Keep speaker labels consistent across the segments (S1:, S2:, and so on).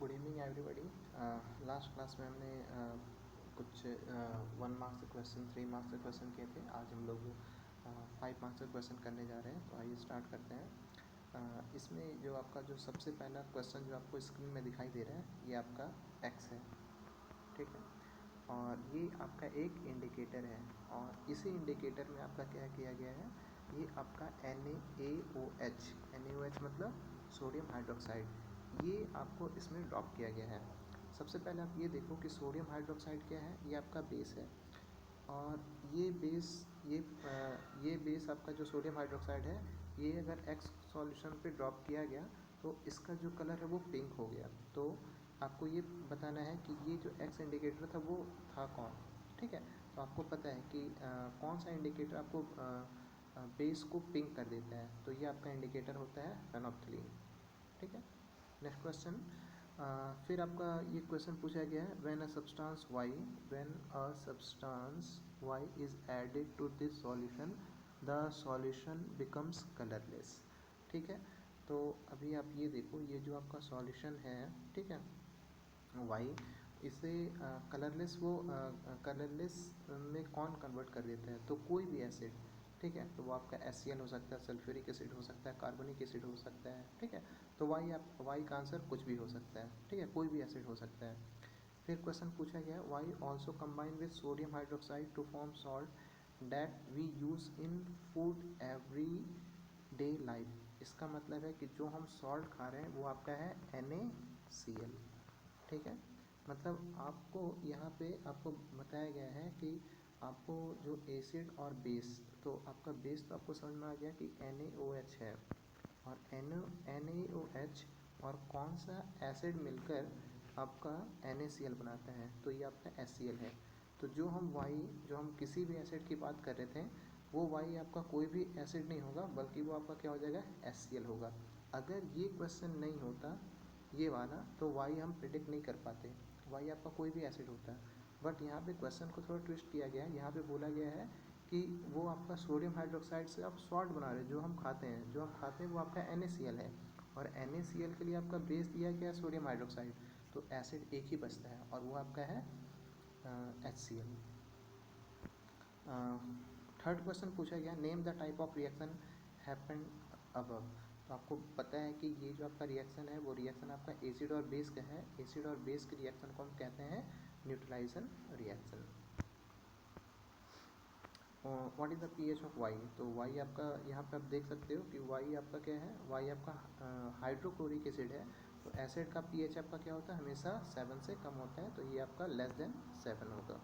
S1: Good evening everybody. Last class में हमने कुछ 1 मार्क्स के क्वेश्चन, 3 मार्क्स के क्वेश्चन किए थे। आज हम लोग 5 मार्क्स के क्वेश्चन करने जा रहे हैं। तो आइए स्टार्ट करते हैं। इसमें जो आपका जो सबसे पहला क्वेश्चन जो आपको स्क्रीन में दिखाई दे रहा है, ये आपका एक्स है, ठीक है। और ये आपका एक इंडिकेटर है, और इसी इंडिकेटर में आपका क्या किया गया है, ये आपका NaOH मतलब सोडियम हाइड्रोक्साइड, ये आपको इसमें ड्रॉप किया गया है। सबसे पहले आप ये देखो कि सोडियम हाइड्रोक्साइड क्या है, ये आपका बेस है। और ये बेस आपका जो सोडियम हाइड्रोक्साइड है, ये अगर एक्स सॉल्यूशन पे ड्रॉप किया गया तो इसका जो कलर है वो पिंक हो गया। तो आपको ये बताना है कि ये जो एक्स इंडिकेटर था वो था कौन, ठीक है। तो आपको पता है कि कौन सा इंडिकेटर आपको बेस को पिंक कर देता है, तो ये आपका इंडिकेटर होता है फेनोल्फ्थालीन, ठीक है। नेक्स्ट क्वेश्चन, फिर आपका ये क्वेश्चन पूछा गया है, when a substance Y is added to this solution the solution becomes colourless, ठीक है। तो अभी आप ये देखो, ये जो आपका सॉल्यूशन है, ठीक है, Y, इसे कलरलेस कलरलेस में कौन कन्वर्ट कर देता है, तो कोई भी एसिड, ठीक है। तो वो आपका HCl हो सकता है, सल्फ्यूरिक एसिड हो सकता है, कार्बनिक एसिड हो सकता है, ठीक है। तो वाई का आंसर कुछ भी हो सकता है, ठीक है, कोई भी एसिड हो सकता है। फिर क्वेश्चन पूछा गया, Y also combine with sodium hydroxide to form salt that we use in food every day life. इसका मतलब है कि जो हम सॉल्ट खा रहे हैं वो आपका है NaCl, ठीक है। मतलब आपको यहाँ पे आपको बताया गया है कि आपको जो एसिड और बेस, तो आपका बेस तो आपको समझ में आ गया कि NaOH है, और NaOH और कौन सा एसिड मिलकर आपका NaCl बनाता है, तो ये आपका HCl है। तो जो हम किसी भी एसिड की बात कर रहे थे, वो Y आपका कोई भी एसिड नहीं होगा, बल्कि वो आपका क्या हो जाएगा, HCl होगा। अगर ये क्वेश्चन नहीं होता ये वाला, तो Y हम प्रिडिक्ट नहीं कर पाते, Y आपका कोई भी एसिड होता है। बट यहाँ पे क्वेश्चन को थोड़ा ट्विस्ट किया गया है। यहाँ पे बोला गया है कि वो आपका सोडियम हाइड्रोक्साइड से आप सॉल्ट बना रहे हैं, जो हम खाते हैं वो आपका NaCl है, और NaCl के लिए आपका बेस दिया गया है सोडियम हाइड्रोक्साइड, तो एसिड एक ही बचता है और वो आपका है HCl। थर्ड क्वेश्चन पूछा गया, name the type of reaction happen above. तो आपको पता है कि ये जो आपका रिएक्शन है, वो रिएक्शन आपका एसिड और बेस का है। एसिड और बेस के रिएक्शन को हम कहते हैं neutralisation reaction. What is the pH of Y। तो Y आपका यहाँ पे आप देख सकते हो कि Y आपका क्या है, Y आपका हाइड्रोक्लोरिक एसिड है। तो एसिड का pH आपका क्या होता है, हमेशा 7 से कम होता है, तो ये आपका लेस देन 7 होगा।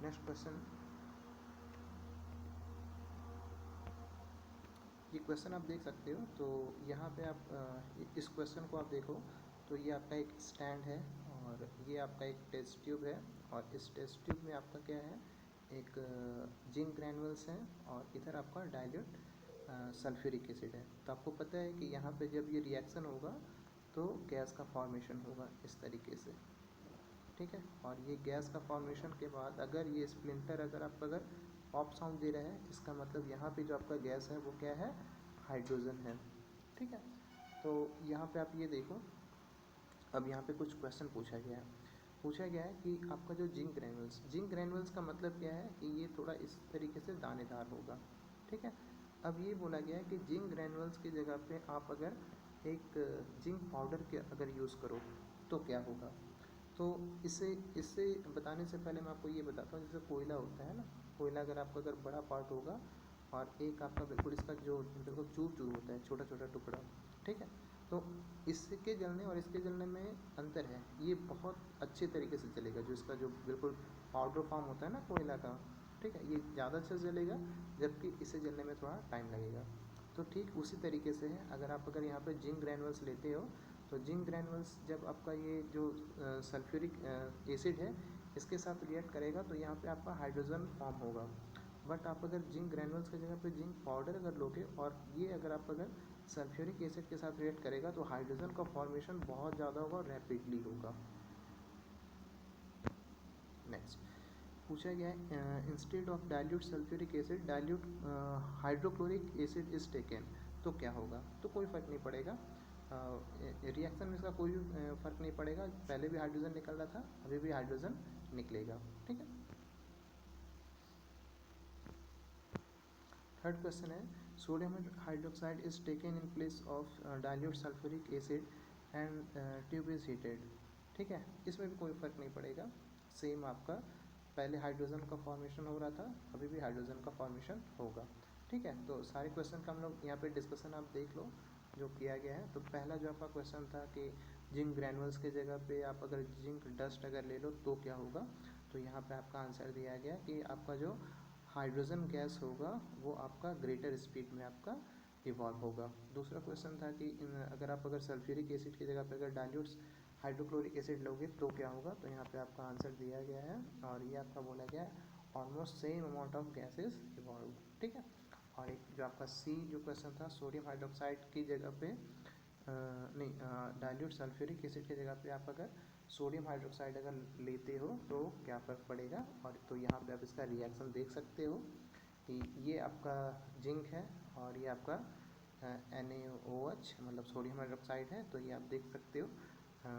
S1: नेक्स्ट क्वेश्चन, ये क्वेश्चन आप देख सकते हो। तो यहाँ पे आप इस क्वेश्चन को आप देखो, तो ये आपका एक स्टैंड है, और ये आपका एक टेस्ट ट्यूब है, और इस टेस्ट ट्यूब में आपका क्या है, एक जिंक ग्रैनुअल्स हैं, और इधर आपका डाइल्यूट सल्फ्यूरिक एसिड है। तो आपको पता है कि यहाँ पे जब ये रिएक्शन होगा तो गैस का फॉर्मेशन होगा इस तरीके से, ठीक है। और ये गैस का फॉर्मेशन के बाद अगर ये स्प्लिंटर अगर पॉप साउंड दे रहा है, इसका मतलब यहाँ पे जो आपका गैस है वो क्या है, हाइड्रोजन है, ठीक है। तो यहाँ पे आप ये देखो, अब यहाँ पे कुछ क्वेश्चन पूछा गया है कि आपका जो जिंक ग्रैनुअल्स का मतलब क्या है कि ये थोड़ा इस तरीके से दानेदार होगा, ठीक है। अब ये बोला गया है कि जिंक ग्रैनुअल्स की जगह पे आप अगर एक जिंक पाउडर के अगर यूज़ करो तो क्या होगा। तो इससे बताने से पहले मैं आपको ये बताता हूँ, जैसे कोयला होता है ना, कोयला अगर बड़ा पार्ट होगा और एक आपका बिल्कुल इसका जो बिल्कुल चूर चूर होता है, छोटा छोटा टुकड़ा, ठीक है। तो इसके जलने और इसके जलने में अंतर है, ये बहुत अच्छे तरीके से जलेगा, जो इसका जो बिल्कुल पाउडर फॉर्म होता है ना कोयला का, ठीक है, ये ज़्यादा अच्छा जलेगा, जबकि इसे जलने में थोड़ा टाइम लगेगा। तो ठीक उसी तरीके से है, अगर यहाँ पे जिंक ग्रैनुअल्स लेते हो, तो जिंक ग्रैनुअल्स जब आपका ये जो सल्फ्यूरिक एसिड है इसके साथ रिएक्ट करेगा तो यहाँ पे आपका हाइड्रोजन फॉर्म होगा। बट आप अगर जिंक ग्रैनुअल्स की जगह पे जिंक पाउडर अगर लोगे, और ये अगर सल्फ्यूरिक एसिड के साथ रिएक्ट करेगा, तो हाइड्रोजन का फॉर्मेशन बहुत ज़्यादा होगा और रैपिडली होगा। नेक्स्ट पूछा गया है, instead of dilute sulphuric acid dilute hydrochloric acid is taken, तो क्या होगा। तो कोई फ़र्क नहीं पड़ेगा, रिएक्शन में इसका कोई भी फ़र्क नहीं पड़ेगा, पहले भी हाइड्रोजन निकल रहा था, अभी भी हाइड्रोजन निकलेगा। ठीक है। थर्ड क्वेश्चन है, sodium hydroxide is taken in place of dilute sulphuric acid and tube is heated. ठीक है, इसमें भी कोई फ़र्क नहीं पड़ेगा, सेम आपका पहले हाइड्रोजन का फॉर्मेशन हो रहा था, अभी भी हाइड्रोजन का फॉर्मेशन होगा। ठीक है, तो सारे क्वेश्चन का हम लोग यहाँ पे डिस्कशन आप देख लो जो किया गया है। तो पहला जो आपका क्वेश्चन था कि जिंक ग्रैनुअल्स के जगह पे आप अगर जिंक डस्ट अगर ले लो तो क्या होगा, तो यहाँ पे आपका आंसर दिया गया कि आपका जो हाइड्रोजन गैस होगा वो आपका ग्रेटर स्पीड में आपका इवॉल्व होगा। दूसरा क्वेश्चन था कि अगर सल्फ्यूरिक एसिड की जगह पे अगर डाइल्यूट हाइड्रोक्लोरिक एसिड लोगे तो क्या होगा, तो यहाँ पे आपका आंसर दिया गया है और ये आपका बोला गया है almost same amount of gases evolve. ठीक है, और एक जो आपका सी जो क्वेश्चन था, सोडियम हाइड्रोक्साइड की जगह पे डाइल्यूट सल्फ्यूरिक एसिड की जगह पे आप अगर सोडियम हाइड्रोक्साइड अगर लेते हो तो क्या फ़र्क पड़ेगा, और तो यहाँ पे आप इसका रिएक्शन देख सकते हो कि ये आपका जिंक है और ये आपका NaOH मतलब सोडियम हाइड्रोक्साइड है, तो ये आप देख सकते हो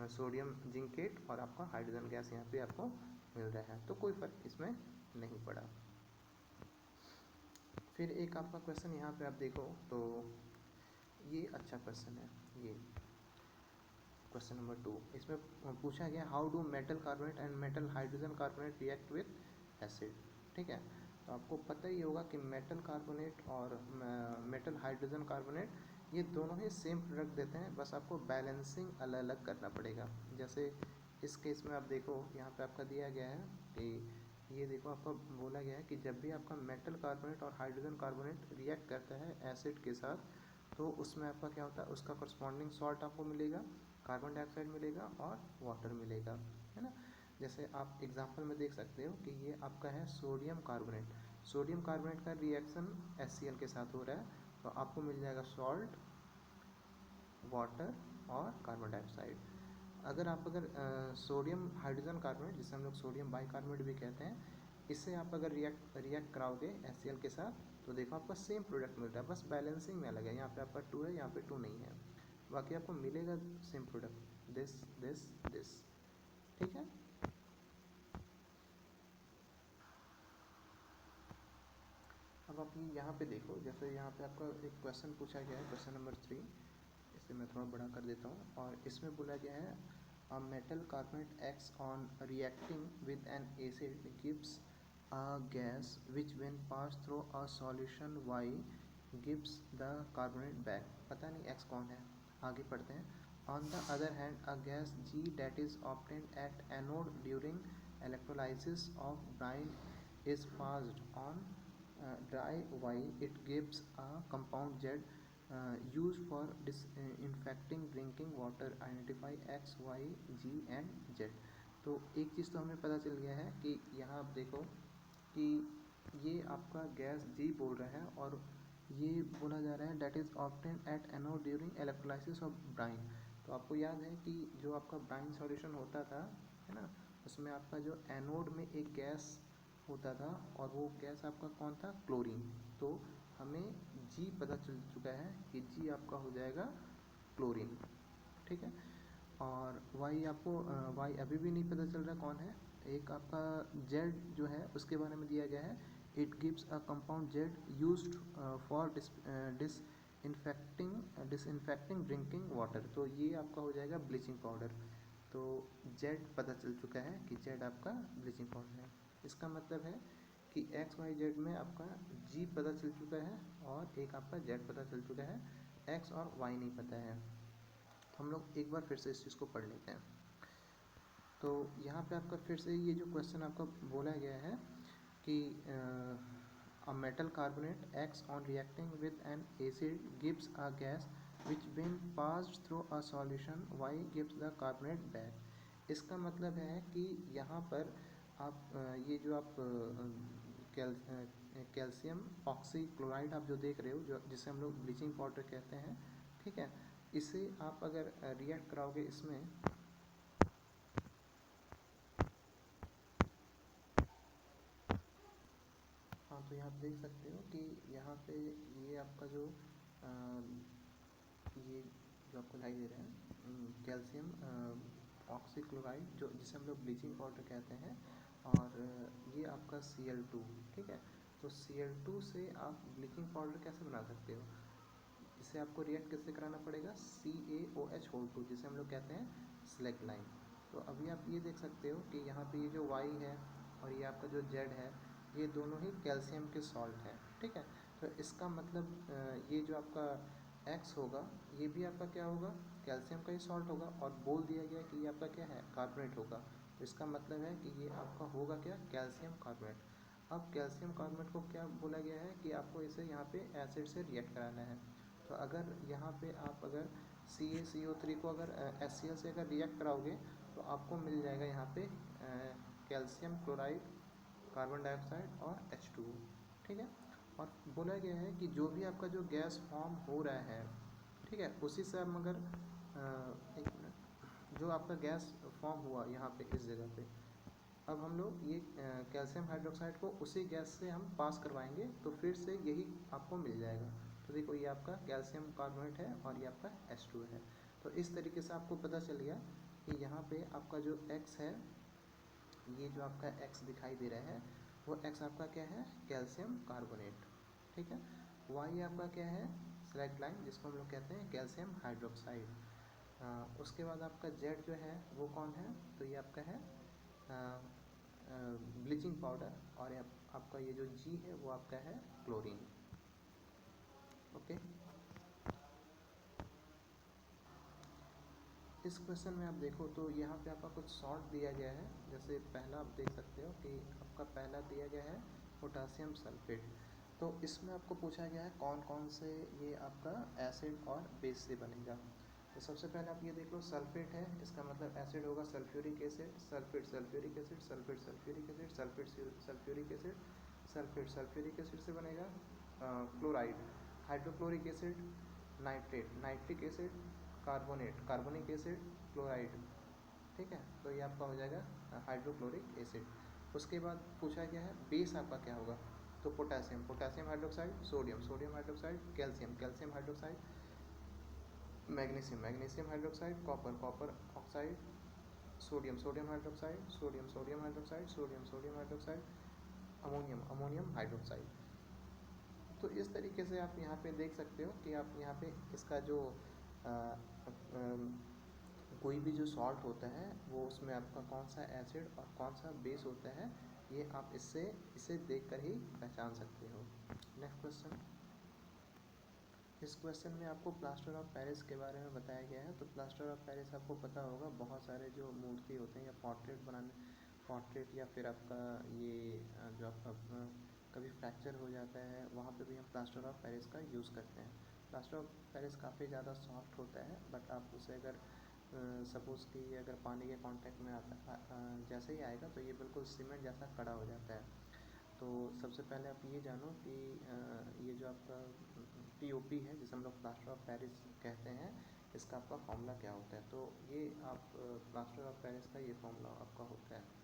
S1: सोडियम जिंकेट और आपका हाइड्रोजन गैस यहाँ पे आपको मिल रहा है, तो कोई फ़र्क इसमें नहीं पड़ा। फिर एक आपका क्वेश्चन यहाँ पे आप देखो तो ये अच्छा क्वेश्चन है, ये क्वेश्चन नंबर 2। इसमें पूछा गया how do metal carbonate and metal hydrogen carbonate react with acid. ठीक है, तो आपको पता ही होगा कि मेटल कार्बोनेट और मेटल हाइड्रोजन कार्बोनेट ये दोनों ही सेम प्रोडक्ट देते हैं, बस आपको बैलेंसिंग अलग अलग करना पड़ेगा। जैसे इस केस में आप देखो यहाँ पे आपका दिया गया है कि ये देखो आपका बोला गया है कि जब भी आपका मेटल कार्बोनेट और हाइड्रोजन कार्बोनेट रिएक्ट करता है एसिड के साथ, तो उसमें आपका क्या होता है, उसका करस्पॉन्डिंग सॉल्ट आपको मिलेगा, कार्बन डाइऑक्साइड मिलेगा और वाटर मिलेगा, है ना। जैसे आप एग्जांपल में देख सकते हो कि ये आपका है सोडियम कार्बोनेट, सोडियम कार्बोनेट का रिएक्शन HCl के साथ हो रहा है, तो आपको मिल जाएगा सॉल्ट, वाटर और कार्बन डाइऑक्साइड। अगर सोडियम हाइड्रोजन कार्बोनेट जिसे हम लोग सोडियम बाइकार्बोनेट भी कहते हैं, इससे आप अगर रिएक्ट कराओगे HCl के साथ, तो देखो आपका सेम प्रोडक्ट मिल रहा है, बस बैलेंसिंग में अलग है, यहाँ पे आपका 2 है, यहाँ पे 2 नहीं है, बाकी आपको मिलेगा same product, this this this. ठीक है, अब आप यहाँ पे देखो, जैसे यहाँ पे आपका एक क्वेश्चन पूछा गया है, क्वेश्चन नंबर 3, इसे मैं थोड़ा बड़ा कर देता हूँ, और इसमें बोला गया है अ metal carbonate X on reacting with an acid gives a gas which when pass through a solution Y gives the carbonate back. पता नहीं एक्स कौन है, आगे पढ़ते हैं। On the other hand a gas G that is obtained at anode during electrolysis of brine is passed on dry Y, it gives a compound Z used for disinfecting drinking water. Identify X, Y, G and Z। तो एक चीज़ तो हमें पता चल गया है कि यहाँ आप देखो कि ये आपका गैस G बोल रहा है और ये बोला जा रहा है that is obtain at anode during electrolysis of Bryan. तो आपको याद है कि जो आपका ब्राइन सॉल्यूशन होता था, है ना, उसमें आपका जो एनोड में एक गैस होता था और वो गैस आपका कौन था, क्लोरीन। तो हमें जी पता चल चुका है कि जी आपका हो जाएगा क्लोरीन। ठीक है, और वाई आपको वाई अभी भी नहीं पता चल रहा कौन है। एक आपका जेड जो है उसके बारे में दिया गया है, it gives a compound Z used for disinfecting drinking water. तो ये आपका हो जाएगा ब्लीचिंग पाउडर। तो जेड पता चल चुका है कि जेड आपका ब्लीचिंग पाउडर है। इसका मतलब है कि एक्स वाई जेड में आपका जी पता चल चुका है और एक आपका जेड पता चल चुका है, एक्स और वाई नहीं पता है। हम लोग एक बार फिर से इस चीज़ को पढ़ लेते हैं। तो यहाँ पे आपका फिर से ये जो क्वेश्चन आपका बोला गया है कि a metal carbonate X on reacting with an acid gives a gas which when passed through a solution Y gives the carbonate back. इसका मतलब है कि यहाँ पर आप ये जो आप कैल्शियम ऑक्सी क्लोराइड आप जो देख रहे हो, जो जिसे हम लोग ब्लीचिंग पाउडर कहते हैं, ठीक है, इसे आप अगर रिएक्ट कराओगे इसमें, हाँ, तो यहाँ आप देख सकते हो कि यहाँ पे ये आपका जो ये जो आपको दिखाई दे रहे हैं कैल्शियम ऑक्सीक्लोराइड, जो जिसे हम लोग ब्लीचिंग पाउडर कहते हैं, और ये आपका Cl2, ठीक है। तो Cl2 से आप ब्लीचिंग पाउडर कैसे बना सकते हो? इसे आपको रिएक्ट कैसे कराना पड़ेगा? CaOH2, जिसे हम लोग कहते हैं स्लैक लाइन। तो अभी आप ये देख सकते हो कि यहाँ पे ये जो Y है और ये आपका जो Z है, ये दोनों ही कैल्शियम के सॉल्ट हैं, ठीक है। तो इसका मतलब ये जो आपका X होगा, ये भी आपका क्या होगा? कैल्शियम का ही सॉल्ट होगा, और बोल दिया गया कि ये आपका क्या है? कार्बोनेट होगा। तो इसका मतलब है कि ये आपका होगा क्या? Calcium carbonate. अब कैल्शियम कार्बोनेट को क्या बोला गया है कि आपको इसे यहाँ पे एसिड से रिएक्ट कराना है। तो अगर यहाँ पे आप अगर CaCO3 को अगर HCl से अगर रिएक्ट कराओगे तो आपको मिल जाएगा यहाँ पे कैल्शियम क्लोराइड, कार्बन डाइऑक्साइड और H2O, ठीक है। और बोला गया है कि जो भी आपका जो गैस फॉर्म हो रहा है, ठीक है, उसी से हम अगर एक मिनट, जो आपका गैस फॉर्म हुआ यहाँ पे इस जगह पे, अब हम लोग ये कैल्शियम हाइड्रोक्साइड को उसी गैस से हम पास करवाएंगे तो फिर से यही आपको मिल जाएगा। तो देखो ये आपका कैल्शियम कार्बोनेट है और ये आपका H2 है। तो इस तरीके से आपको पता चल गया कि यहाँ पे आपका जो X है, ये जो आपका X दिखाई दे रहा है, वो X आपका क्या है? कैल्शियम कार्बोनेट, ठीक है। Y आपका क्या है? स्लैक लाइन, जिसको हम लोग कहते हैं कैल्शियम हाइड्रोक्साइड। उसके बाद आपका Z जो है वो कौन है? तो ये आपका है ब्लीचिंग पाउडर, और आपका ये जो G है वो आपका है क्लोरीन, ओके। इस क्वेश्चन में आप देखो तो यहाँ पे आपका कुछ सॉल्ट दिया गया है। जैसे पहला आप देख सकते हो कि आपका पहला दिया गया है पोटासियम सल्फेट। तो इसमें आपको पूछा गया है कौन कौन से ये आपका एसिड और बेस से बनेगा। तो सबसे पहले आप ये देख लो, सल्फेट है, इसका मतलब एसिड होगा sulphuric acid, sulphate sulphuric acid, sulphate sulphuric acid, sulphate sulphuric acid, sulphate sulphuric acid से बनेगा chloride, hydrochloric acid, nitrate nitric acid, carbonate carbonic acid, chloride, ठीक है। तो ये आपका हो जाएगा हाइड्रोक्लोरिक एसिड। उसके बाद पूछा गया है बेस आपका क्या होगा, तो potassium potassium hydroxide, sodium sodium hydroxide, calcium calcium hydroxide, magnesium magnesium hydroxide, copper copper oxide, sodium sodium hydroxide, sodium sodium hydroxide, sodium sodium hydroxide, ammonium ammonium hydroxide. तो इस तरीके से आप यहाँ पे देख सकते हो कि आप यहाँ पे इसका जो कोई भी जो सॉल्ट होता है वो उसमें आपका कौन सा एसिड और कौन सा बेस होता है, ये आप इसे देखकर ही पहचान सकते हो। Next question. इस क्वेश्चन में आपको प्लास्टर ऑफ पेरिस के बारे में बताया गया है। तो प्लास्टर ऑफ पेरिस आपको पता होगा, बहुत सारे जो मूर्ति होते हैं या पोर्ट्रेट या फिर आपका ये जो आपका कभी फ्रैक्चर हो जाता है, वहाँ पे भी हम प्लास्टर ऑफ पेरिस का यूज़ करते हैं। प्लास्टर ऑफ पेरिस काफ़ी ज़्यादा सॉफ्ट होता है, बट आप उसे अगर सपोज़ कि अगर पानी के कांटेक्ट में जैसे ही आएगा तो ये बिल्कुल सीमेंट जैसा कड़ा हो जाता है। तो सबसे पहले आप ये जानो कि ये जो आपका POP है, जिसे हम लोग प्लास्टर ऑफ पेरिस कहते हैं, इसका आपका फॉर्मूला क्या होता है। तो ये आप प्लास्टर ऑफ पेरिस का ये फॉर्मूला आपका होता है।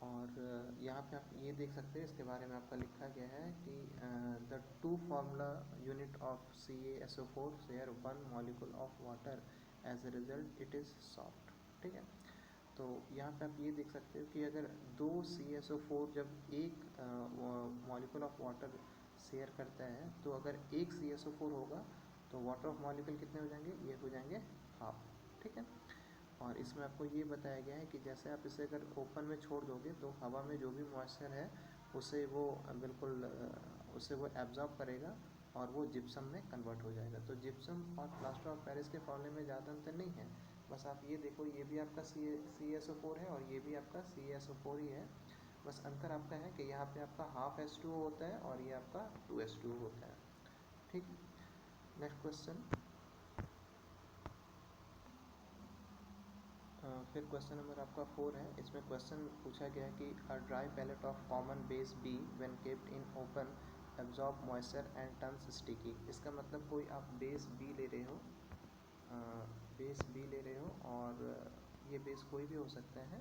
S1: और यहाँ पे आप ये देख सकते हैं, इसके बारे में आपका लिखा गया है कि the two formula unit of CaSO4 share one molecule of water, as a result it is soft, ठीक है। तो यहाँ पे आप ये देख सकते हो कि अगर दो CaSO4 जब एक मॉलिक्यूल ऑफ वाटर शेयर करता है, तो अगर एक CaSO4 होगा तो वाटर ऑफ मॉलिक्यूल कितने हो जाएंगे? ये हो जाएंगे हाफ, ठीक है। और इसमें आपको ये बताया गया है कि जैसे आप इसे अगर ओपन में छोड़ दोगे तो हवा में जो भी मॉइस्चर है उसे वो बिल्कुल उसे वो एब्जॉर्ब करेगा और वो जिप्सम में कन्वर्ट हो जाएगा। तो जिप्सम और प्लास्टर ऑफ पेरिस के फॉर्मूले में ज़्यादा अंतर नहीं है, बस आप ये देखो, ये भी आपका CaSO4 है और ये भी आपका CaSO4 ही है। बस अंतर आपका है कि यहाँ पे आपका हाफ H2O होता है और ये आपका 2H2O होता है, ठीक। Next question. फिर क्वेश्चन नंबर आपका 4 है। इसमें क्वेश्चन पूछा गया है कि a dry pellet of common base B when kept in open absorb moisture and turns sticky. इसका मतलब कोई आप बेस B ले रहे हो, बेस B ले रहे हो, और ये बेस कोई भी हो सकता है,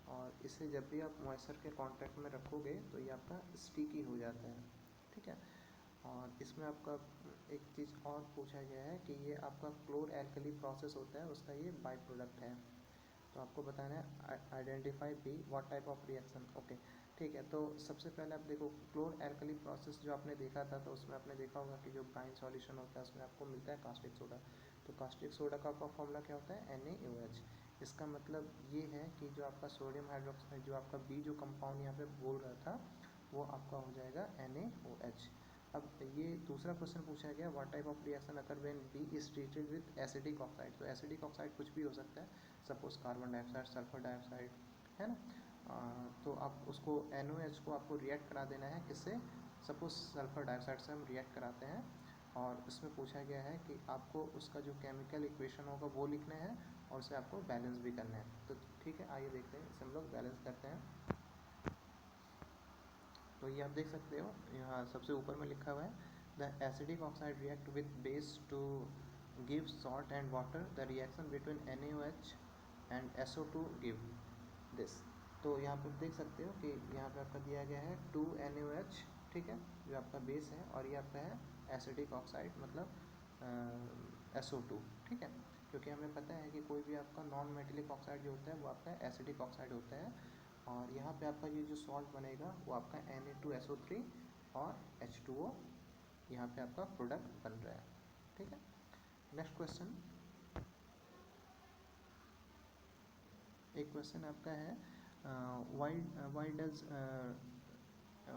S1: और इसे जब भी आप मॉइस्चर के कांटेक्ट में रखोगे तो ये आपका स्टिकी हो जाता है, ठीक है। और इसमें आपका एक चीज़ और पूछा गया है कि ये आपका क्लोर एल्कली प्रोसेस होता है, उसका ये बाई प्रोडक्ट है। तो आपको बताना है identify be what type of reaction. Okay, ठीक है। तो सबसे पहले आप देखो क्लोर एल्कली प्रोसेस जो आपने देखा था, तो उसमें आपने देखा होगा कि जो ब्राइन सॉल्यूशन होता है उसमें आपको मिलता है कास्टिक सोडा। तो कास्टिक सोडा का आपका फॉर्मूला क्या होता है, NaOH। इसका मतलब ये है कि जो आपका सोडियम हाइड्रोक्साइड, जो आपका बी जो कंपाउंड यहाँ पे बोल रहा था, वो आपका हो जाएगा NaOH। अब ये दूसरा क्वेश्चन पूछा गया, what type of reaction occur when B is treated with acidic oxide. तो एसिडिक ऑक्साइड कुछ भी हो सकता है, suppose carbon dioxide, sulphur dioxide, है ना। तो आप उसको NaOH को आपको रिएक्ट करा देना है, किससे, सपोज सल्फर डाइऑक्साइड से हम रिएक्ट कराते हैं। और इसमें पूछा गया है कि आपको उसका जो केमिकल इक्वेशन होगा वो लिखना है और उसे आपको बैलेंस भी करना है। तो ठीक है, आइए देखते हैं, इसे हम लोग बैलेंस करते हैं। तो ये आप देख सकते हो, यहाँ सबसे ऊपर में लिखा हुआ है, the acidic oxide react with base to give salt and water, the reaction between NaOH and SO2 give this. तो यहाँ पर देख सकते हो कि यहाँ पे आपका दिया गया है 2NaOH, ठीक है, जो आपका बेस है, और ये आपका है एसिडिक ऑक्साइड, मतलब SO2, ठीक है। क्योंकि हमें पता है कि कोई भी आपका नॉन मेटेलिक ऑक्साइड जो होता है वो आपका एसिडिक ऑक्साइड होता है। और यहाँ पे आपका ये जो सॉल्ट बनेगा वो आपका Na2SO3 और H2O, यहाँ पे आपका प्रोडक्ट बन रहा है, ठीक है। नेक्स्ट क्वेश्चन, एक क्वेश्चन आपका है,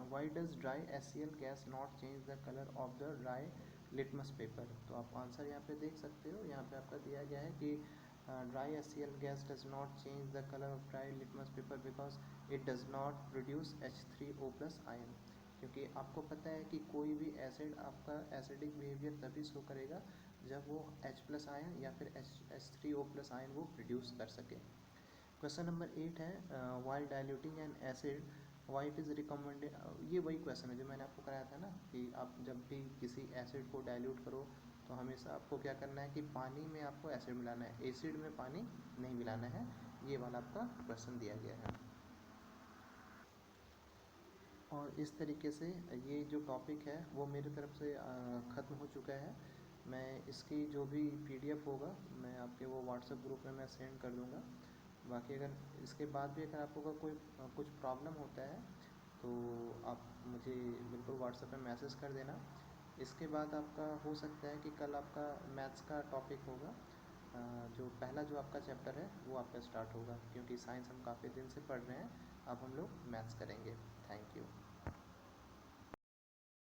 S1: why does dry HCl gas not change the colour of the dry litmus paper. तो आप आंसर यहाँ पे देख सकते हो, यहाँ पे आपका दिया गया है कि dry HCl gas does not change the colour of dry litmus paper because it does not produce H3O+ ion. क्योंकि आपको पता है कि कोई भी एसिड आपका एसिडिक बिहेवियर तभी शो करेगा जब वो H+ आयन या फिर H3O+ आयन वो प्रोड्यूस कर सके। क्वेश्चन नंबर 8 है, while diluting N acid why it is recommended. ये वही क्वेश्चन है जो मैंने आपको कराया था ना, कि आप जब भी किसी एसिड को डाइल्यूट करो तो हमेशा आपको क्या करना है कि पानी में आपको एसिड मिलाना है, एसिड में पानी नहीं मिलाना है। ये वाला आपका क्वेश्चन दिया गया है। और इस तरीके से ये जो टॉपिक है वो मेरी तरफ से ख़त्म हो चुका है। मैं इसकी जो भी PDF होगा मैं आपके वो व्हाट्सएप ग्रुप में मैं सेंड कर दूँगा। बाकी अगर इसके बाद भी अगर आपको कोई कुछ प्रॉब्लम होता है तो आप मुझे बिल्कुल व्हाट्सएप पे मैसेज कर देना। इसके बाद आपका हो सकता है कि कल आपका मैथ्स का टॉपिक होगा, जो पहला जो आपका चैप्टर है वो आपका स्टार्ट होगा, क्योंकि साइंस हम काफ़ी दिन से पढ़ रहे हैं, अब हम लोग मैथ्स करेंगे। Thank you.